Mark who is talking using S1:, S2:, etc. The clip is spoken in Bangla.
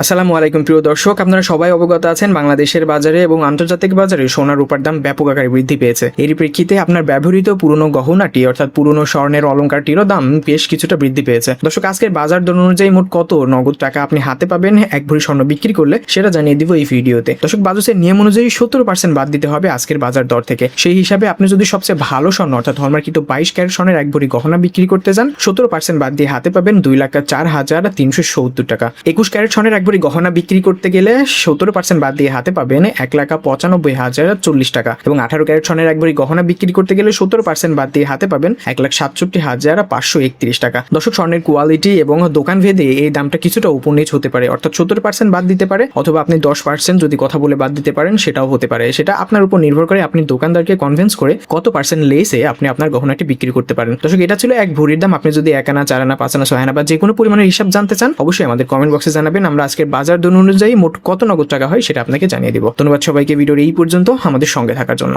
S1: আসসালামু আলাইকুম প্রিয় দর্শক, আপনারা সবাই অবগত আছেন বাংলাদেশের বাজারে এবং আন্তর্জাতিক বাজারে সোনার রূপার দাম ব্যাপক আকারে বৃদ্ধি পেয়েছে। এর প্রেক্ষিতে আপনার ব্যবহৃত পুরনো গহনাটি অর্থাৎ পুরনো স্বর্ণের অলংকারটিরও দাম বেশ কিছুটা বৃদ্ধি পেয়েছে। দর্শক, আজকের বাজার দর অনুযায়ী মোট কত নগদ টাকা আপনি হাতে পাবেন এক ভরি স্বর্ণ বিক্রি করলে সেটা জানিয়ে দিব এই ভিডিওতে। দর্শক, বাজুসের নিয়ম অনুযায়ী 70% বাদ দিতে হবে আজকের বাজার দর থেকে। সেই হিসাবে আপনি যদি সবচেয়ে ভালো স্বর্ণ অর্থাৎ হলমার্কিত 22 ক্যারেট স্বর্ণের এক ভরি গহনা বিক্রি করতে যান, 70% বাদ দিয়ে হাতে পাবেন 2,04,370 টাকা। 21 ক্যারেট স্বর্ণের এক ভরি গহনা বিক্রি করতে গেলে 70% বাদ দিয়ে হাতে পাবেন 1,95,040 টাকা এবং 18 ক্যারেট স্বর্ণের এক ভরি গহনা বিক্রি করতে গেলে 70% বাদ দিয়ে হাতে পাবেন 1,67,531 টাকা। দর্শক, স্বর্ণের কোয়ালিটি এবং দোকান ভেদে এই দামটা কিছুটা উপর নিচ হতে পারে, অর্থাৎ 70% বাদ দিতে পারে অথবা আপনি 10% যদি কথা বলে বাদ দিতে পারেন সেটাও হতে পারে। সেটা আপনার উপর নির্ভর করে আপনি দোকানদারকে কনভিন্স করে কত পার্সেন্ট লেসে আপনি আপনার গহনাটি বিক্রি করতে পারেন। দর্শক, এটা ছিল এক ভরির দাম। আপনি যদি 1 আনা, 4 আনা, 5 আনা, 6 আনা বা যে কোনো পরিমাণের হিসাব জানতে চান অবশ্যই আমাদের কমেন্ট বক্সে জানাবেন। আমরা আজকের বাজার দর অনুযায়ী মোট কত নগদ টাকা হয় সেটা আপনাকে জানিয়ে দিব। ধন্যবাদ সবাইকে ভিডিওর এই পর্যন্ত আমাদের সঙ্গে থাকার জন্য।